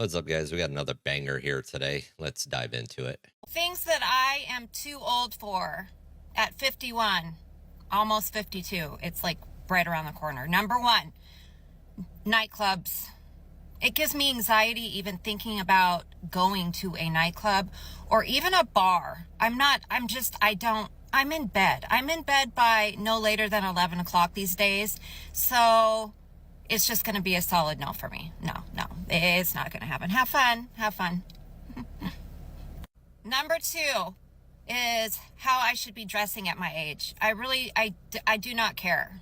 What's up, guys? We got another banger here today. Let's dive into it. Things that I am too old for at 51, almost 52. It's like right around the corner. Number one, nightclubs. It gives me anxiety even thinking about going to a nightclub or even a bar. I'm in bed. I'm in bed by no later than 11 o'clock these days. So it's just going to be a solid no for me. No, it's not going to happen. Have fun. Number two is how I should be dressing at my age. I do not care.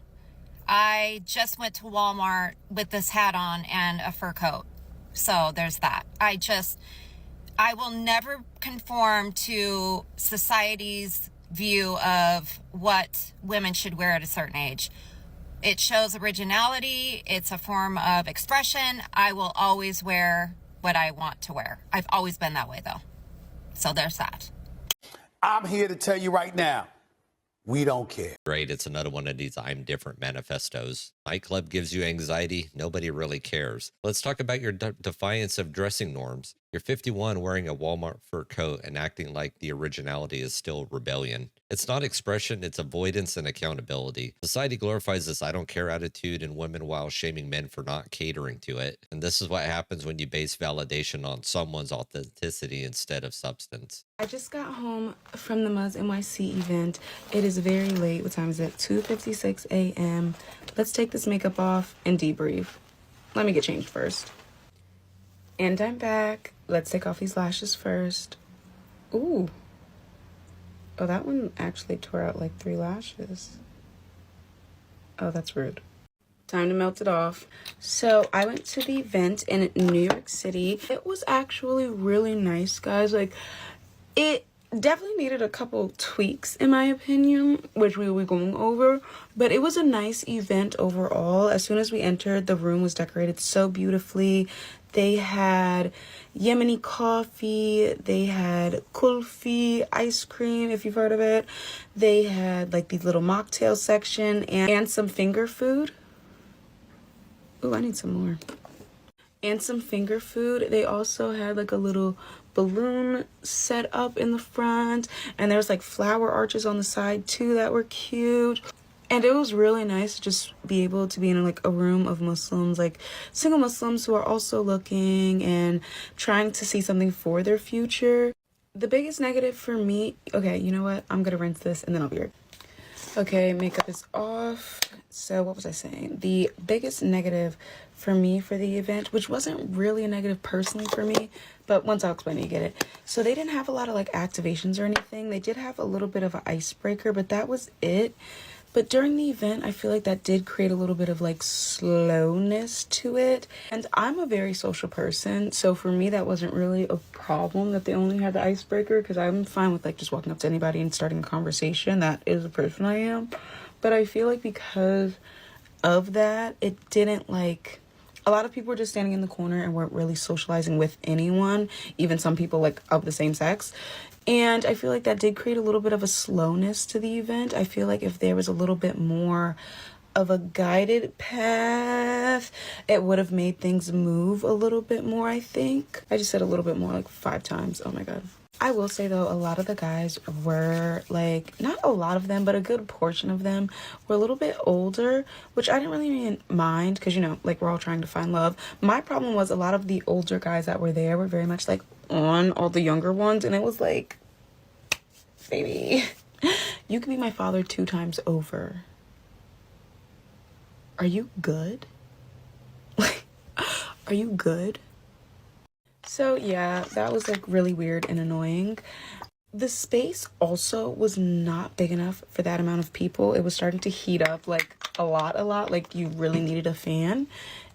I just went to Walmart with this hat on and a fur coat. So there's that. I will never conform to society's view of what women should wear at a certain age. It shows originality. It's a form of expression. I will always wear what I want to wear. I've always been that way, though. So there's that. I'm here to tell you right now, we don't care. Great. It's another one of these I'm different manifestos. Nightclub gives you anxiety. Nobody really cares. Let's talk about your defiance of dressing norms. You're 51 wearing a Walmart fur coat and acting like the originality is still rebellion. It's not expression, it's avoidance and accountability. Society glorifies this I don't care attitude in women while shaming men for not catering to it. And this is what happens when you base validation on someone's authenticity instead of substance. I just got home from the Muzz NYC event. It is very late. What time is it? 2:56 a.m. Let's take this makeup off and debrief. Let me get changed first. And I'm back. Let's take off these lashes first. Ooh. Oh, that one actually tore out like 3 lashes. Oh, that's rude. Time to melt it off. So I went to the event in New York City. It was actually really nice, guys. Like, it definitely needed a couple tweaks in my opinion, which we will be going over, but it was a nice event overall. As soon as we entered, the room was decorated so beautifully. They had Yemeni coffee, they had kulfi ice cream, if you've heard of it. They had like the little mocktail section and some finger food. Ooh, I need some more. And some finger food. They also had like a little balloon set up in the front, and there was like flower arches on the side too that were cute. And it was really nice to just be able to be in like a room of Muslims, like single Muslims who are also looking and trying to see something for their future. The biggest negative for me, okay, you know what, I'm gonna rinse this and then I'll be right. Okay, makeup is off. So what was I saying? The biggest negative for me for the event, which wasn't really a negative personally for me, but once I'll explain it, you get it. So they didn't have a lot of like activations or anything. They did have a little bit of an icebreaker, but that was it. But during the event, I feel like that did create a little bit of like slowness to it. And I'm a very social person, so for me that wasn't really a problem that they only had the icebreaker, because I'm fine with like just walking up to anybody and starting a conversation. That is the person I am. But I feel like because of that, it didn't like... A lot of people were just standing in the corner and weren't really socializing with anyone, even some people like of the same sex. And I feel like that did create a little bit of a slowness to the event. I feel like if there was a little bit more of a guided path, it would have made things move a little bit more, I think. I just said a little bit more like 5 times. Oh my god. I will say though, a lot of the guys were like, not a lot of them, but a good portion of them were a little bit older, which I didn't really mind because, you know, like we're all trying to find love. My problem was a lot of the older guys that were there were very much like on all the younger ones, and it was like, baby, you could be my father 2 times over. Are you good? Are you good? So yeah, that was like really weird and annoying. The space also was not big enough for that amount of people. It was starting to heat up like a lot, like you really needed a fan.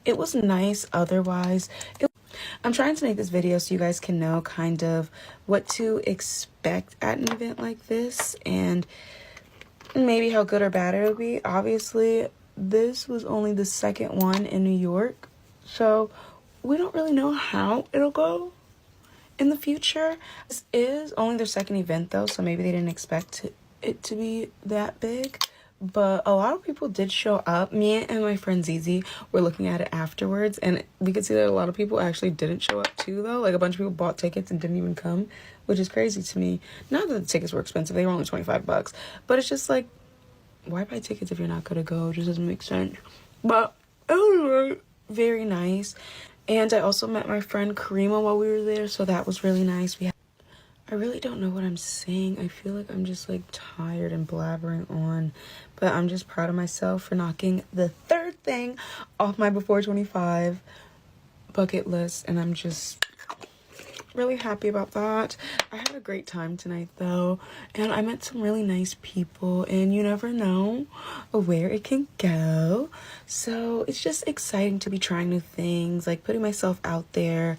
It was nice otherwise. I'm trying to make this video so you guys can know kind of what to expect at an event like this and maybe how good or bad it will be. Obviously, this was only the second one in New York, so we don't really know how it'll go in the future. This is only their second event though, so maybe they didn't expect it to be that big. but a lot of people did show up. Me and my friend Zizi were looking at it afterwards, and we could see that a lot of people actually didn't show up too, though. Like, a bunch of people bought tickets and didn't even come, which is crazy to me. Not that the tickets were expensive, they were only $25, but it's just like, why buy tickets if you're not gonna go? It just doesn't make sense. But it was very nice. And I also met my friend Karima while we were there, so that was really nice. I really don't know what I'm saying. I feel like I'm just like tired and blabbering on, but I'm just proud of myself for knocking the third thing off my before 25 bucket list, and I'm just really happy about that. I had a great time tonight though, and I met some really nice people, and you never know where it can go. So it's just exciting to be trying new things, like putting myself out there.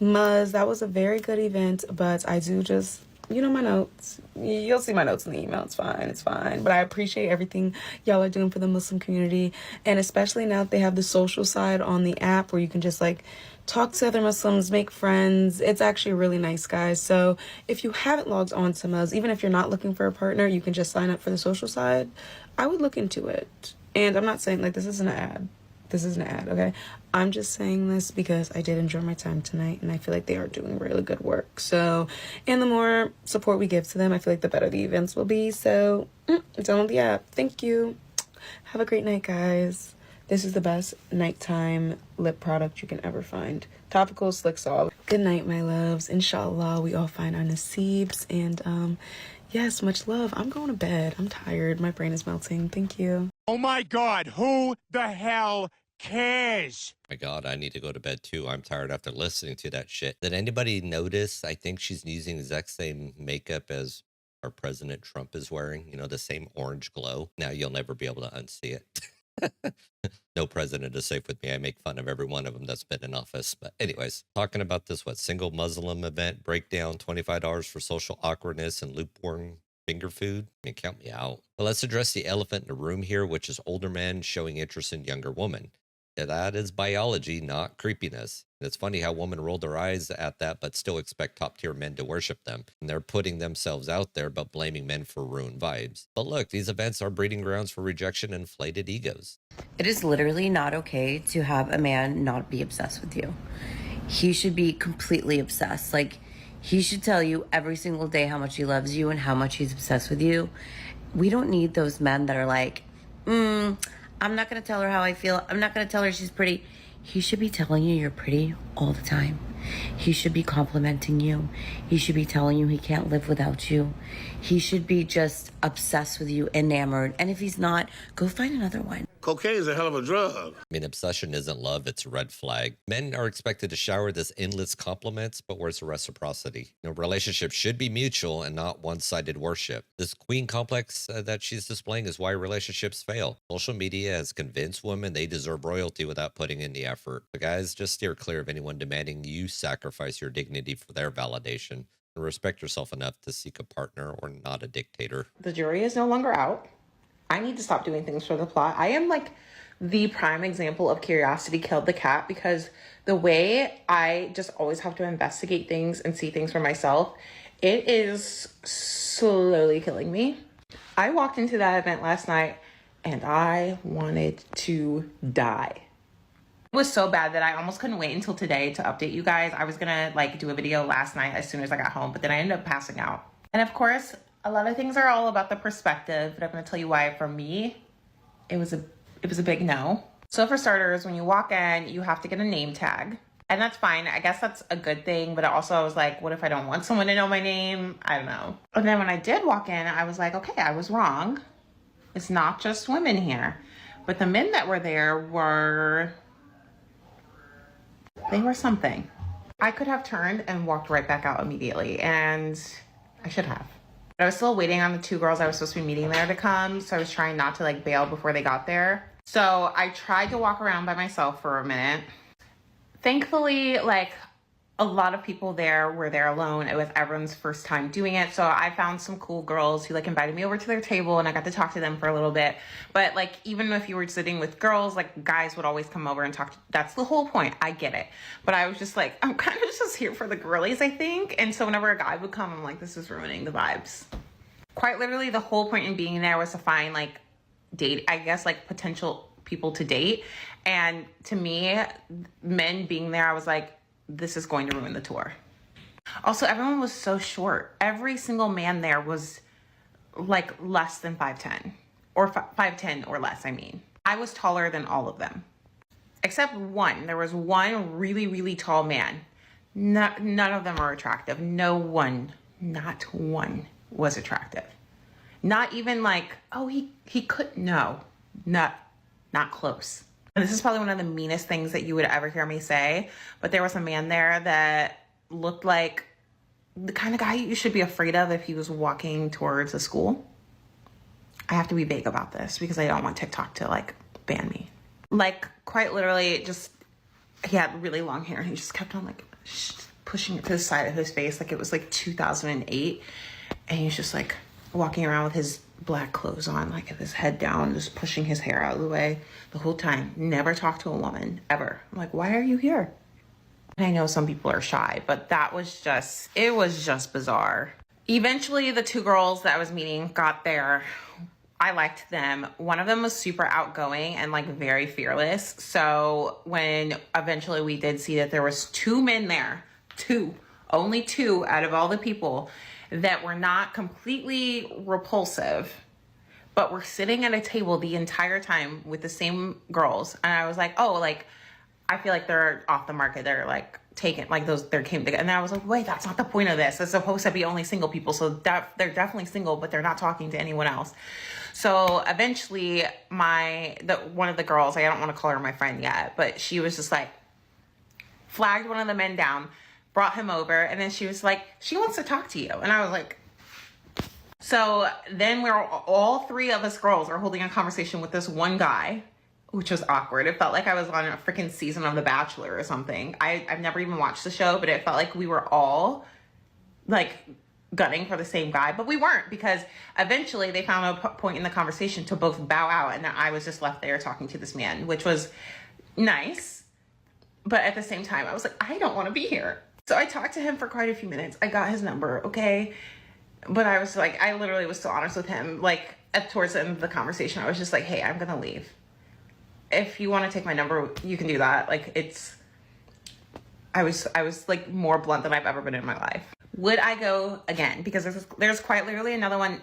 Muzz, that was a very good event, but I do just, you know, my notes. You'll see my notes in the email. It's fine. But I appreciate everything y'all are doing for the Muslim community, and especially now that they have the social side on the app where you can just like talk to other Muslims, make friends. It's actually really nice, guys. So if you haven't logged on to Muzz, even if you're not looking for a partner, you can just sign up for the social side. I would look into it. And I'm not saying, like, this isn't an ad. This isn't an ad, okay? I'm just saying this because I did enjoy my time tonight, and I feel like they are doing really good work. So, and the more support we give to them, I feel like the better the events will be. So, download the app. Thank you. Have a great night, guys. This is the best nighttime lip product you can ever find. Topical Slick Sol. Good night, my loves. Inshallah, we all find our nasiibs. And, yes, much love. I'm going to bed. I'm tired. My brain is melting. Thank you. Oh my God, who the hell cares? My God, I need to go to bed too. I'm tired after listening to that shit. Did anybody notice? I think she's using the exact same makeup as our President Trump is wearing. You know, the same orange glow. Now you'll never be able to unsee it. No president is safe with me. I make fun of every one of them that's been in office. But anyways, talking about this, single Muslim event breakdown, $25 for social awkwardness and lukewarm finger food. I mean, count me out. But let's address the elephant in the room here, which is older men showing interest in younger women. Yeah, that is biology, not creepiness. And it's funny how women roll their eyes at that, but still expect top-tier men to worship them. And they're putting themselves out there, but blaming men for ruined vibes. But look, these events are breeding grounds for rejection and inflated egos. It is literally not okay to have a man not be obsessed with you. He should be completely obsessed. Like, he should tell you every single day how much he loves you and how much he's obsessed with you. We don't need those men that are like, I'm not going to tell her how I feel. I'm not going to tell her she's pretty. He should be telling you you're pretty all the time. He should be complimenting you. He should be telling you he can't live without you. He should be just obsessed with you, enamored. And if he's not, go find another one. Cocaine is a hell of a drug. I mean, obsession isn't love, it's a red flag. Men are expected to shower this endless compliments, but where's the reciprocity? You know, relationships should be mutual and not one-sided worship. This queen complex that she's displaying is why relationships fail. Social media has convinced women they deserve royalty without putting in the effort. But guys, just steer clear of anyone demanding you sacrifice your dignity for their validation. And respect yourself enough to seek a partner or not a dictator. The jury is no longer out. I need to stop doing things for the plot. I am like the prime example of curiosity killed the cat, because the way I just always have to investigate things and see things for myself, it is slowly killing me. I walked into that event last night and I wanted to die. It was so bad that I almost couldn't wait until today to update you guys. I was gonna like do a video last night as soon as I got home, but then I ended up passing out. And of course, a lot of things are all about the perspective, but I'm going to tell you why for me, it was a big no. So for starters, when you walk in, you have to get a name tag. And that's fine. I guess that's a good thing. But also I was like, what if I don't want someone to know my name? I don't know. And then when I did walk in, I was like, okay, I was wrong. It's not just women here. But the men that were there they were something. I could have turned and walked right back out immediately. And I should have. I was still waiting on the two girls I was supposed to be meeting there to come, so I was trying not to like bail before they got there. So I tried to walk around by myself for a minute. Thankfully, like a lot of people there were there alone. It was everyone's first time doing it. So I found some cool girls who like invited me over to their table and I got to talk to them for a little bit. But like, even if you were sitting with girls, like guys would always come over and talk. That's the whole point. I get it. But I was just like, I'm kind of just here for the girlies, I think. And so whenever a guy would come, I'm like, this is ruining the vibes. Quite literally, the whole point in being there was to find like date, I guess, like potential people to date. And to me, men being there, I was like, this is going to ruin the tour. Also, everyone was so short. Every single man there was like less than 5'10", or 5'10" or less, I mean. I was taller than all of them. Except one. There was one really, really tall man. None of them are attractive. No one, not one was attractive. Not even like, oh, he could, no, not close. And this is probably one of the meanest things that you would ever hear me say, but there was a man there that looked like the kind of guy you should be afraid of if he was walking towards a school. I have to be vague about this because I don't want TikTok to like ban me. Like quite literally just, he had really long hair and he just kept on like pushing it to the side of his face like it was like 2008. And he was just like walking around with his black clothes on, like with his head down, just pushing his hair out of the way the whole time. Never talked to a woman, ever. I'm like, why are you here? And I know some people are shy, but that was just, it was just bizarre. Eventually, the two girls that I was meeting got there. I liked them. One of them was super outgoing and like very fearless. So when eventually we did see that there was two men there, only two out of all the people that were not completely repulsive, but were sitting at a table the entire time with the same girls. And I was like, oh, like, I feel like they're off the market. They're like taken, like those, they came together. And I was like, wait, that's not the point of this. It's supposed to be only single people. So they're definitely single, but they're not talking to anyone else. So eventually one of the girls, I don't want to call her my friend yet, but she was just like, flagged one of the men down, brought him over. And then she was like, she wants to talk to you. And I was like, so then all three of us girls are holding a conversation with this one guy, which was awkward. It felt like I was on a freaking season of The Bachelor or something. I've never even watched the show, but it felt like we were all like gunning for the same guy, but we weren't, because eventually they found a point in the conversation to both bow out, and I was just left there talking to this man, which was nice. But at the same time, I was like, I don't want to be here. So I talked to him for quite a few minutes. I got his number, okay? But I was like, I literally was so honest with him. Like towards the end of the conversation, I was just like, hey, I'm gonna leave. If you want to take my number, you can do that. Like I was like more blunt than I've ever been in my life. Would I go again? Because there's quite literally another one.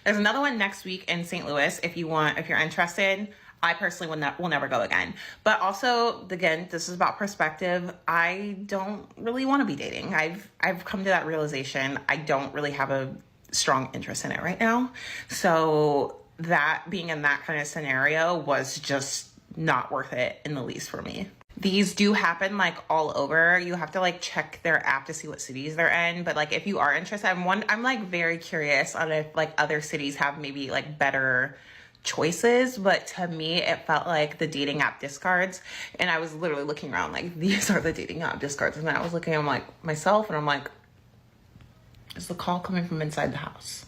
There's another one next week in St. Louis. If you're interested. I personally will never go again. But also, again, this is about perspective. I don't really want to be dating. I've come to that realization. I don't really have a strong interest in it right now. So that being in that kind of scenario was just not worth it in the least for me. These do happen like all over. You have to like check their app to see what cities they're in. But like if you are interested, I'm like very curious on if like other cities have maybe like better choices. But to me, it felt like the dating app discards. And I was literally looking around like, these are the dating app discards. And then I was looking at like myself and I'm like, is the call coming from inside the house?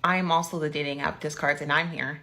I am also the dating app discards and I'm here.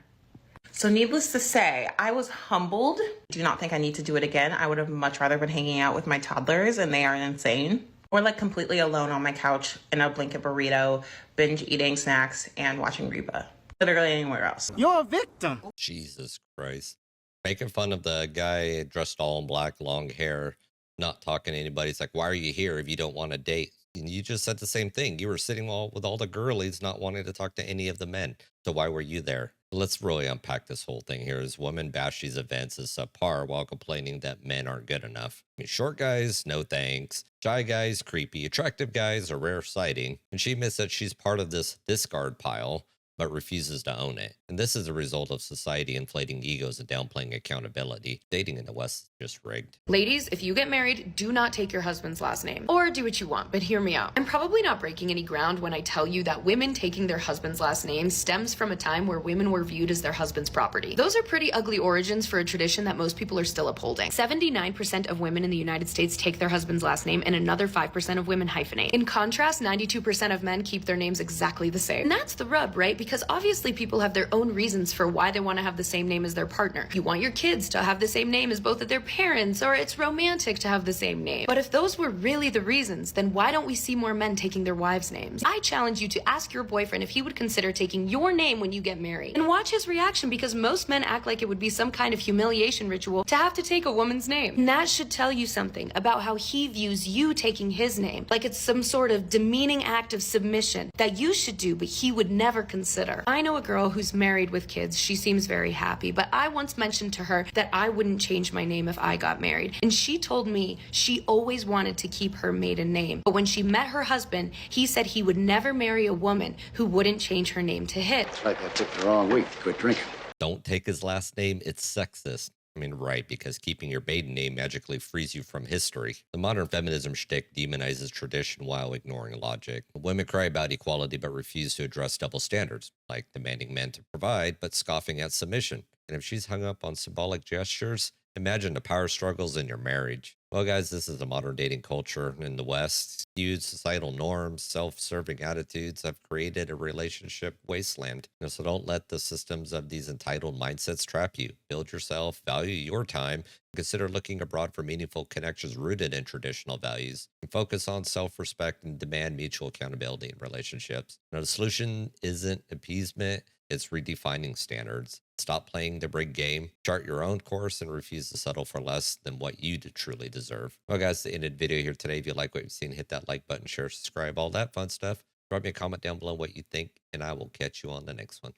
So needless to say, I was humbled. Do not think I need to do it again. I would have much rather been hanging out with my toddlers, and they are insane. Or like completely alone on my couch in a blanket burrito, binge eating snacks and watching Reba. Literally anywhere else. You're a victim. Jesus Christ. Making fun of the guy dressed all in black, long hair, not talking to anybody. It's like, why are you here if you don't want to date? And you just said the same thing. You were sitting with all the girlies not wanting to talk to any of the men. So why were you there? Let's really unpack this whole thing here. As women bash these events as subpar while complaining that men aren't good enough. I mean, short guys, no thanks. Shy guys, creepy. Attractive guys, a rare sighting. And she admits that she's part of this discard pile, but refuses to own it. And this is a result of society inflating egos and downplaying accountability. Dating in the West is just rigged. Ladies, if you get married, do not take your husband's last name. Or do what you want, but hear me out. I'm probably not breaking any ground when I tell you that women taking their husband's last name stems from a time where women were viewed as their husband's property. Those are pretty ugly origins for a tradition that most people are still upholding. 79% of women in the United States take their husband's last name, and another 5% of women hyphenate. In contrast, 92% of men keep their names exactly the same. And that's the rub, right? because obviously people have their own reasons for why they want to have the same name as their partner. You want your kids to have the same name as both of their parents, or it's romantic to have the same name. But if those were really the reasons, then why don't we see more men taking their wives' names? I challenge you to ask your boyfriend if he would consider taking your name when you get married. And watch his reaction, because most men act like it would be some kind of humiliation ritual to have to take a woman's name. And that should tell you something about how he views you taking his name, like it's some sort of demeaning act of submission that you should do, but he would never consider. I know a girl who's married with kids. She seems very happy, but I once mentioned to her that I wouldn't change my name if I got married. And she told me she always wanted to keep her maiden name. But when she met her husband, he said he would never marry a woman who wouldn't change her name to his. It's like I picked the wrong week. Quit drinking. Don't take his last name. It's sexist. I mean, right, because keeping your maiden name magically frees you from history. The modern feminism shtick demonizes tradition while ignoring logic. Women cry about equality but refuse to address double standards, like demanding men to provide but scoffing at submission. And if she's hung up on symbolic gestures, imagine the power struggles in your marriage. Well, guys, this is the modern dating culture in the West. Skewed societal norms, self-serving attitudes have created a relationship wasteland. So don't let the systems of these entitled mindsets trap you. Build yourself, value your time, and consider looking abroad for meaningful connections rooted in traditional values. And focus on self-respect and demand mutual accountability in relationships. Now, the solution isn't appeasement. It's redefining standards. Stop playing the big game, chart your own course, and refuse to settle for less than what you truly deserve. Well, guys, the ended video here today. If you like what you've seen, hit that like button, share, subscribe, all that fun stuff. Drop me a comment down below what you think, and I will catch you on the next one.